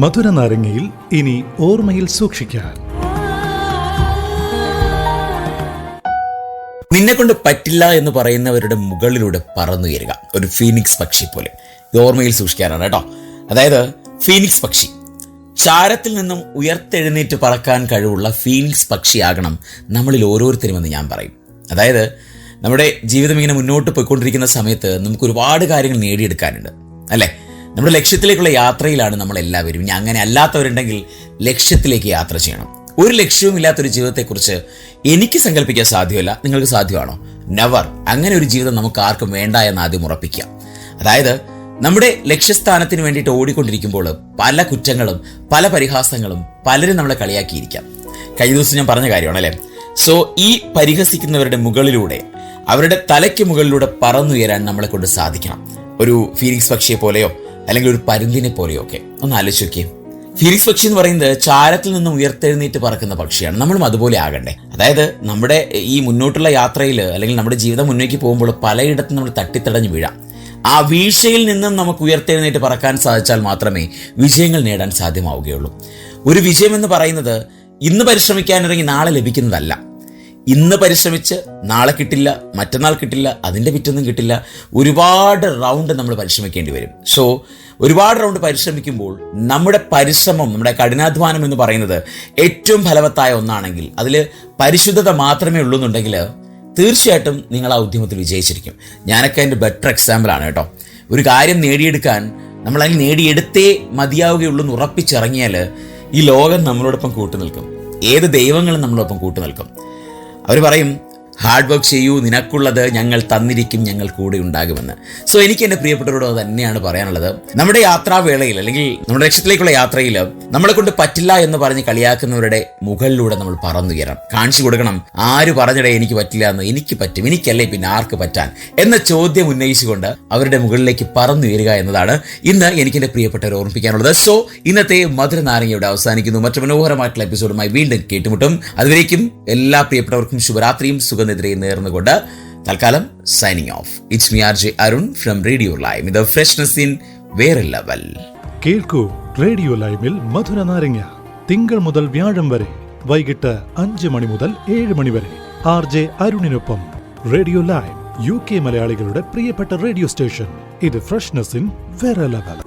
മധുര നാരങ്ങയിൽ ഇനി ഓർമ്മയിൽ സൂക്ഷിക്കാൻ. നിന്നെ കൊണ്ട് പറ്റില്ല എന്ന് പറയുന്നവരുടെ മുകളിലൂടെ പറന്നുയരുക, ഒരു ഫീനിക്സ് പക്ഷി പോലെ. ഇത് ഓർമ്മയിൽ സൂക്ഷിക്കാനാണ് കേട്ടോ. അതായത് ഫീനിക്സ് പക്ഷി, ചാരത്തിൽ നിന്നും ഉയർത്തെഴുന്നേറ്റ് പറക്കാൻ കഴിവുള്ള ഫീനിക്സ് പക്ഷിയാകണം നമ്മളിൽ ഓരോരുത്തരുമെന്ന് ഞാൻ പറയും. അതായത് നമ്മുടെ ജീവിതം ഇങ്ങനെ മുന്നോട്ട് പോയിക്കൊണ്ടിരിക്കുന്ന സമയത്ത് നമുക്ക് ഒരുപാട് കാര്യങ്ങൾ നേടിയെടുക്കാനുണ്ട്, അല്ലേ? നമ്മുടെ ലക്ഷ്യത്തിലേക്കുള്ള യാത്രയിലാണ് നമ്മളെല്ലാവരും. ഇനി അങ്ങനെ അല്ലാത്തവരുണ്ടെങ്കിൽ ലക്ഷ്യത്തിലേക്ക് യാത്ര ചെയ്യണം. ഒരു ലക്ഷ്യവും ഇല്ലാത്തൊരു ജീവിതത്തെക്കുറിച്ച് എനിക്ക് സങ്കല്പിക്കാൻ സാധ്യമല്ല. നിങ്ങൾക്ക് സാധ്യമാണോ? നെവർ. അങ്ങനെ ഒരു ജീവിതം നമുക്ക് ആർക്കും വേണ്ട എന്ന് ആദ്യം ഉറപ്പിക്കുക. അതായത് നമ്മുടെ ലക്ഷ്യസ്ഥാനത്തിന് വേണ്ടിയിട്ട് ഓടിക്കൊണ്ടിരിക്കുമ്പോൾ പല കുറ്റങ്ങളും പല പരിഹാസങ്ങളും പലരും നമ്മളെ കളിയാക്കിയിരിക്കാം. കഴിഞ്ഞ ദിവസം ഞാൻ പറഞ്ഞ കാര്യമാണ്, അല്ലേ? സോ ഈ പരിഹസിക്കുന്നവരുടെ മുകളിലൂടെ, അവരുടെ തലയ്ക്ക് മുകളിലൂടെ പറന്നുയരാൻ നമ്മളെ കൊണ്ട് സാധിക്കണം. ഒരു ഫീനിക്സ് പക്ഷിയെ പോലെയോ അല്ലെങ്കിൽ ഒരു പരുന്തിനെ പോലെയോ ഒക്കെ ഒന്ന് ആലോചിച്ച് നോക്കിയേ. ഫീനിക്സ് പക്ഷി എന്ന് പറയുന്നത് ചാരത്തിൽ നിന്നും ഉയർത്തെഴുന്നേറ്റ് പറക്കുന്ന പക്ഷിയാണ്. നമ്മളും അതുപോലെ ആകണ്ടേ. അതായത് നമ്മുടെ ഈ മുന്നോട്ടുള്ള യാത്രയിൽ അല്ലെങ്കിൽ നമ്മുടെ ജീവിതം മുന്നേക്ക് പോകുമ്പോൾ പലയിടത്തും നമ്മൾ തട്ടിത്തടഞ്ഞ് വീഴാം. ആ വീഴ്ചയിൽ നിന്നും നമുക്ക് ഉയർത്തെഴുന്നേറ്റ് പറക്കാൻ സാധിച്ചാൽ മാത്രമേ വിജയങ്ങൾ നേടാൻ സാധ്യമാവുകയുള്ളൂ. ഒരു വിജയം എന്ന് പറയുന്നത് ഇന്ന് പരിശ്രമിക്കാനിറങ്ങി നാളെ ലഭിക്കുന്നതല്ല. ഇന്ന് പരിശ്രമിച്ച് നാളെ കിട്ടില്ല, മറ്റന്നാൾ കിട്ടില്ല, അതിൻ്റെ പിറ്റൊന്നും കിട്ടില്ല. ഒരുപാട് റൗണ്ട് നമ്മൾ പരിശ്രമിക്കേണ്ടി വരും. സോ ഒരുപാട് റൗണ്ട് പരിശ്രമിക്കുമ്പോൾ നമ്മുടെ പരിശ്രമം, നമ്മുടെ കഠിനാധ്വാനം എന്ന് പറയുന്നത് ഏറ്റവും ഫലവത്തായ ഒന്നാണെങ്കിൽ, അതിൽ പരിശുദ്ധത മാത്രമേ ഉള്ളൂ എന്നുണ്ടെങ്കിൽ തീർച്ചയായിട്ടും നിങ്ങൾ ആ ഉദ്യമത്തിൽ വിജയിച്ചിരിക്കും. ഞാനൊക്കെ അതിൻ്റെ ബെറ്റർ എക്സാമ്പിളാണ് കേട്ടോ. ഒരു കാര്യം നേടിയെടുക്കാൻ നമ്മൾ അതിൽ നേടിയെടുത്തേ മതിയാവുകയുള്ളൂ എന്ന് ഉറപ്പിച്ചിറങ്ങിയാൽ ഈ ലോകം നമ്മളോടൊപ്പം കൂട്ടുനിൽക്കും. ഏത് ദൈവങ്ങളും നമ്മളോടൊപ്പം കൂട്ടുനിൽക്കും. അവർ പറയും, ഹാർഡ് വർക്ക് ചെയ്യൂ, നിനക്കുള്ളത് ഞങ്ങൾ തന്നിരിക്കും, ഞങ്ങൾ കൂടെ ഉണ്ടാകുമെന്ന്. സോ എനിക്ക് എൻ്റെ പ്രിയപ്പെട്ടവരോട് അത് തന്നെയാണ് പറയാനുള്ളത്. നമ്മുടെ യാത്രാവേളയിൽ അല്ലെങ്കിൽ നമ്മുടെ ലക്ഷ്യത്തിലേക്കുള്ള യാത്രയിൽ നമ്മളെ കൊണ്ട് പറ്റില്ല എന്ന് പറഞ്ഞ് കളിയാക്കുന്നവരുടെ മുകളിലൂടെ നമ്മൾ പറന്നുയരണം. കാണിച്ചു കൊടുക്കണം, ആര് പറഞ്ഞിടേ എനിക്ക് പറ്റില്ല എന്ന്. എനിക്ക് പറ്റും, എനിക്കല്ലേ പിന്നെ ആർക്ക് പറ്റാൻ എന്ന ചോദ്യം ഉന്നയിച്ചുകൊണ്ട് അവരുടെ മുകളിലേക്ക് പറന്നുയരുക എന്നതാണ് ഇന്ന് എനിക്ക് എൻ്റെ പ്രിയപ്പെട്ടവരെ ഓർമ്മിപ്പിക്കാനുള്ളത്. സോ ഇന്നത്തെ മധുര നാരങ്ങയുടെ അവസാനിക്കുന്നു. മറ്റു മനോഹരമായിട്ടുള്ള എപ്പിസോഡുമായി വീണ്ടും കേട്ടുമുട്ടും. അതുവരേക്കും എല്ലാ പ്രിയപ്പെട്ടവർക്കും ശുഭരാത്രിയും സുഖനിദ്രയും നേർന്നുകൊണ്ട് തൽക്കാലം signing off. It's me RJ Arun from radio live. ഇത് ഫ്രഷ്നെസ് ഇൻ വേറെ ലെവൽ. കേൾക്കൂ റേഡിയോ ലൈവിൽ മധുര നാരങ്ങ തിങ്കൾ മുതൽ വ്യാഴം വരെ വൈകിട്ട് 5 മണി മുതൽ 7 മണി വരെ RJ അരുണിനൊപ്പം. റേഡിയോ ലൈവ് UK മലയാളികളുടെ പ്രിയപ്പെട്ട റേഡിയോ സ്റ്റേഷൻ. ഇത് ഫ്രഷ്നെസ് ഇൻ വേറെ ലെവൽ.